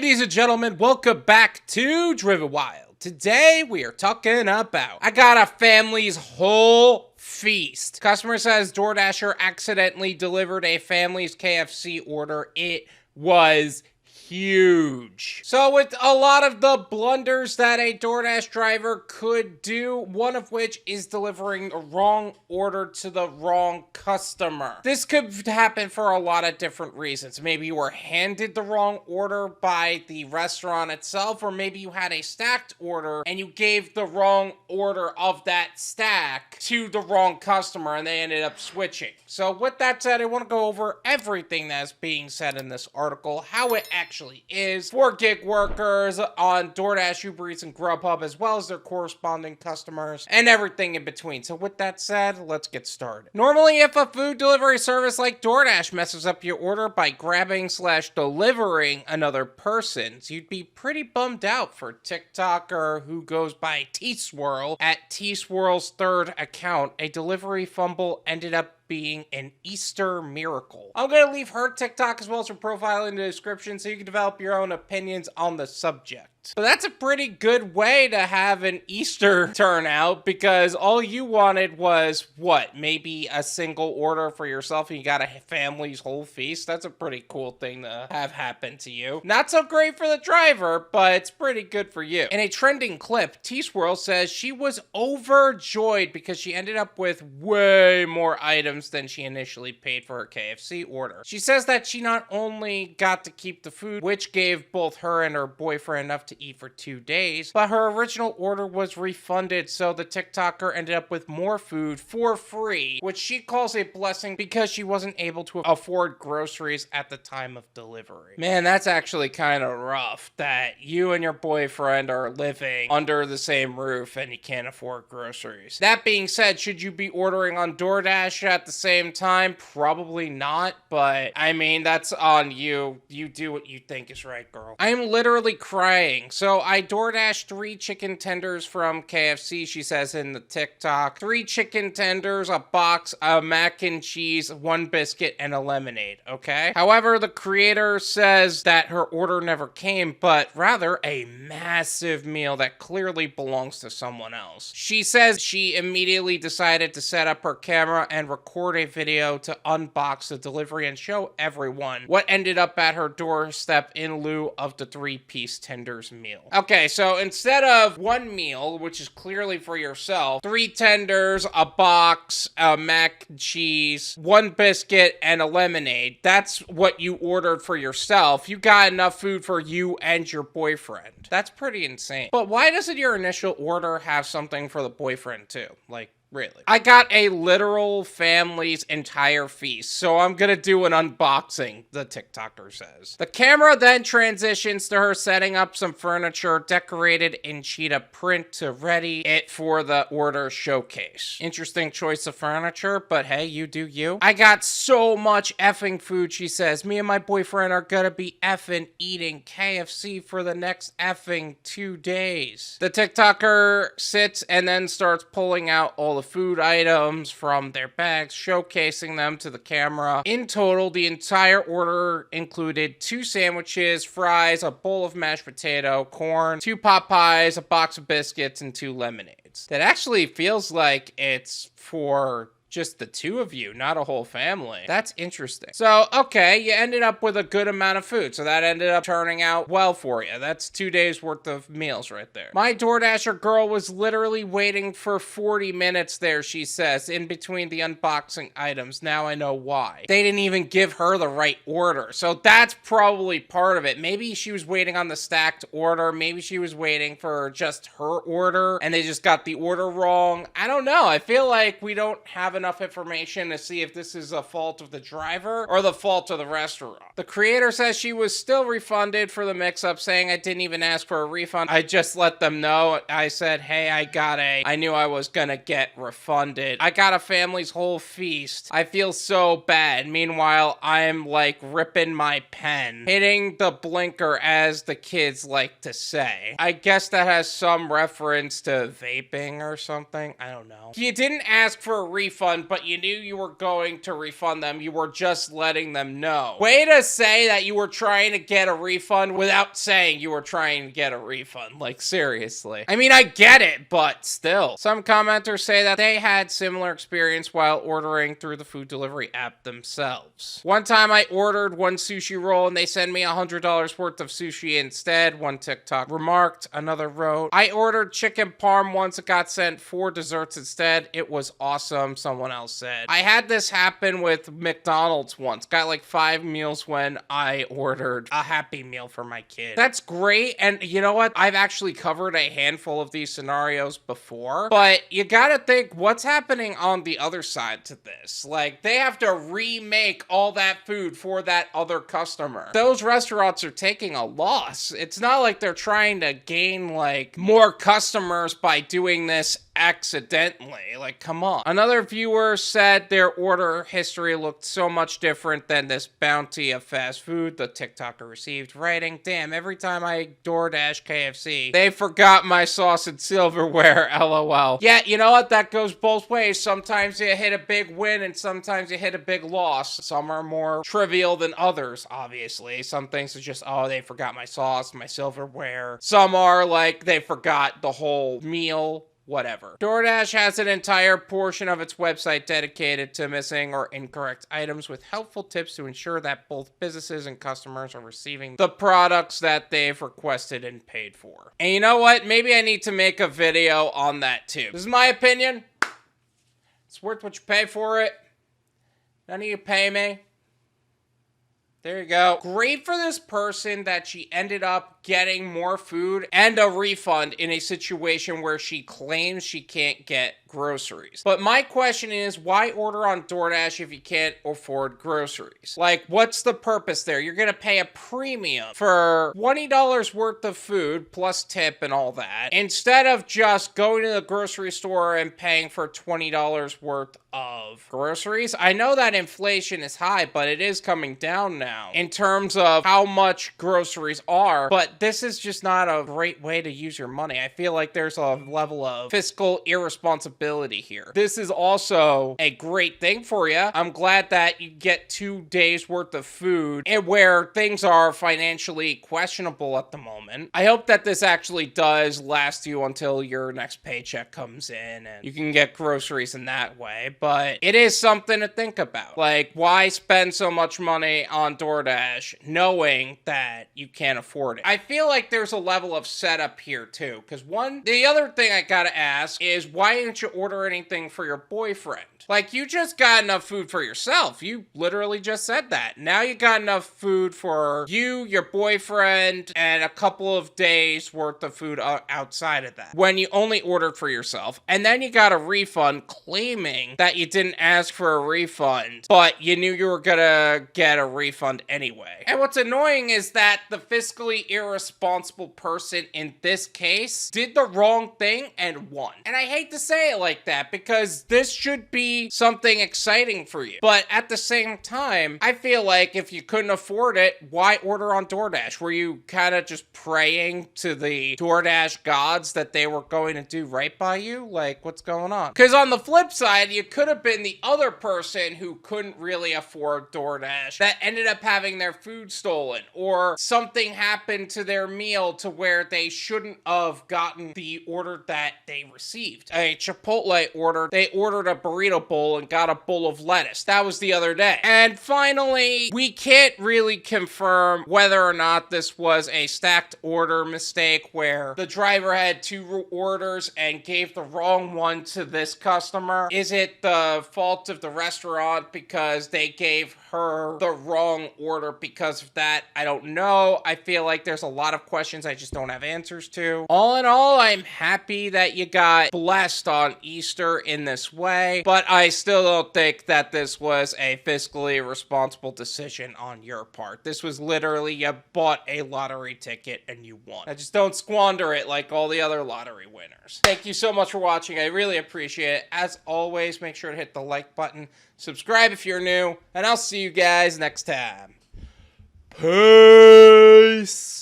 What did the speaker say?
Ladies and gentlemen, welcome back to Driven Wild. Today we are talking about I got a family's whole feast. Customer says DoorDasher accidentally delivered a family's KFC order. It was huge. So with a lot of the blunders that a DoorDash driver could do, one of which is delivering a wrong order to the wrong customer. This could happen for a lot of different reasons. Maybe you were handed the wrong order by the restaurant itself, or maybe you had a stacked order and you gave the wrong order of that stack to the wrong customer and they ended up switching. So with that said, I want to go over everything that's being said in this article, how it actually is for gig workers on DoorDash, UberEats, and Grubhub, as well as their corresponding customers and everything in between. So with that said, let's get started. Normally, if a food delivery service like DoorDash messes up your order by grabbing/delivering another person's, you'd be pretty bummed out. For TikToker who goes by T-Swirl at T-Swirl's third account, a delivery fumble ended up being an Easter miracle. I'm going to leave her TikTok as well as her profile in the description so you can develop your own opinions on the subject. So that's a pretty good way to have an Easter turnout, because all you wanted was, what, maybe a single order for yourself and you got a family's whole feast? That's a pretty cool thing to have happen to you. Not so great for the driver, but it's pretty good for you. In a trending clip, T-Swirl says she was overjoyed because she ended up with way more items than she initially paid for her KFC order. She says that she not only got to keep the food, which gave both her and her boyfriend enough to eat for 2 days, but her original order was refunded, so the TikToker ended up with more food for free, which she calls a blessing because she wasn't able to afford groceries at the time of delivery. Man, that's actually kind of rough that you and your boyfriend are living under the same roof and you can't afford groceries. That being said, should you be ordering on DoorDash at the same time? Probably not, but I mean, that's on you. You do what you think is right, girl. I'm literally crying. So I DoorDashed 3 chicken tenders from KFC, she says in the TikTok. 3 chicken tenders, a box, a mac and cheese, 1 biscuit, and a lemonade, okay? However, the creator says that her order never came, but rather a massive meal that clearly belongs to someone else. She says she immediately decided to set up her camera and record a video to unbox the delivery and show everyone what ended up at her doorstep in lieu of the 3-piece tenders meal. Okay, so instead of 1 meal, which is clearly for yourself, 3 tenders, a box, a mac and cheese, 1 biscuit, and a lemonade, that's what you ordered for yourself. You got enough food for you and your boyfriend. That's pretty insane. But why doesn't your initial order have something for the boyfriend too? Like, really? I got a literal family's entire feast, so I'm gonna do an unboxing, the TikToker says. The camera then transitions to her setting up some furniture decorated in cheetah print to ready it for the order showcase. Interesting choice of furniture, but hey, you do you. I got so much effing food, she says. Me and my boyfriend are gonna be effing eating KFC for the next effing 2 days. The TikToker sits and then starts pulling out all the food items from their bags, showcasing them to the camera. In total, the entire order included 2 sandwiches, fries, a bowl of mashed potato, corn, 2 pot pies, a box of biscuits, and 2 lemonades. That actually feels like it's for just the 2 of you, not a whole family. That's interesting. So, okay, you ended up with a good amount of food, so that ended up turning out well for you. That's 2 days worth of meals right there. My DoorDasher girl was literally waiting for 40 minutes there, she says, in between the unboxing items. Now I know why. They didn't even give her the right order, so that's probably part of it. Maybe she was waiting on the stacked order. Maybe she was waiting for just her order, and they just got the order wrong. I don't know. I feel like we don't have enough information to see if this is a fault of the driver or the fault of the restaurant. The creator says she was still refunded for the mix-up, saying, I didn't even ask for a refund. I just let them know. I said, hey, I knew I was gonna get refunded. I got a family's whole feast. I feel so bad. Meanwhile, I'm like ripping my pen, hitting the blinker, as the kids like to say. I guess that has some reference to vaping or something. I don't know. You didn't ask for a refund refund, but you knew you were going to refund them. You were just letting them know. Way to say that you were trying to get a refund without saying you were trying to get a refund. Like, seriously. I mean, I get it, but still. Some commenters say that they had similar experience while ordering through the food delivery app themselves. One time I ordered one sushi roll and they sent me $100 worth of sushi instead, one TikTok remarked. Another wrote, I ordered chicken parm once, it got sent 4 desserts instead. It was awesome, someone else said. I had this happen with McDonald's once. Got like 5 meals when I ordered a Happy Meal for my kid. That's great, and you know what? I've actually covered a handful of these scenarios before, but you gotta think, what's happening on the other side to this? Like, they have to remake all that food for that other customer. Those restaurants are taking a loss. It's not like they're trying to gain like more customers by doing this accidentally. Like, come on. Another viewer said their order history looked so much different than this bounty of fast food the TikToker received, writing, damn, every time I DoorDash KFC, they forgot my sauce and silverware, lol. Yeah, you know what? That goes both ways. Sometimes you hit a big win and sometimes you hit a big loss. Some are more trivial than others, obviously. Some things are just, oh, they forgot my sauce, my silverware. Some are like, they forgot the whole meal. Whatever. DoorDash has an entire portion of its website dedicated to missing or incorrect items with helpful tips to ensure that both businesses and customers are receiving the products that they've requested and paid for. And you know what? Maybe I need to make a video on that too. This is my opinion. It's worth what you pay for it. None of you pay me. There you go. Great for this person that she ended up getting more food and a refund in a situation where she claims she can't get groceries. But my question is, why order on DoorDash if you can't afford groceries? Like, what's the purpose there? You're gonna pay a premium for $20 worth of food plus tip and all that, instead of just going to the grocery store and paying for $20 worth of groceries. I know that inflation is high, but it is coming down now in terms of how much groceries are, but this is just not a great way to use your money. I feel like there's a level of fiscal irresponsibility here. This is also a great thing for you. I'm glad that you get 2 days worth of food and where things are financially questionable at the moment. I hope that this actually does last you until your next paycheck comes in and you can get groceries in that way. But it is something to think about. Like, why spend so much money on DoorDash knowing that you can't afford it? I feel like there's a level of setup here too. Because the other thing I gotta ask is, why didn't you order anything for your boyfriend? Like, you just got enough food for yourself. You literally just said that. Now you got enough food for you, your boyfriend, and a couple of days worth of food outside of that, when you only ordered for yourself. And then you got a refund claiming that you didn't ask for a refund, but you knew you were gonna get a refund anyway. And what's annoying is that the fiscally irresponsible person in this case did the wrong thing and won. And I hate to say it like that, because this should be something exciting for you. But at the same time, I feel like if you couldn't afford it, why order on DoorDash? Were you kind of just praying to the DoorDash gods that they were going to do right by you? Like, what's going on? Because on the flip side, you could have been the other person who couldn't really afford DoorDash that ended up having their food stolen, or something happened to their meal to where they shouldn't have gotten the order that they received. A Chipotle order, they ordered a burrito bowl and got a bowl of lettuce. That was the other day. And finally, we can't really confirm whether or not this was a stacked order mistake where the driver had 2 orders and gave the wrong one to this customer. Is it the fault of the restaurant because they gave her the wrong order because of that? I don't know. I feel like there's a lot of questions I just don't have answers to. All in all, I'm happy that you got blessed on Easter in this way, but I still don't think that this was a fiscally responsible decision on your part. This was literally, you bought a lottery ticket and you won. I just don't squander it like all the other lottery winners. Thank you so much for watching. I really appreciate it. As always, make sure to hit the like button, subscribe if you're new, and I'll see you guys next time. Peace!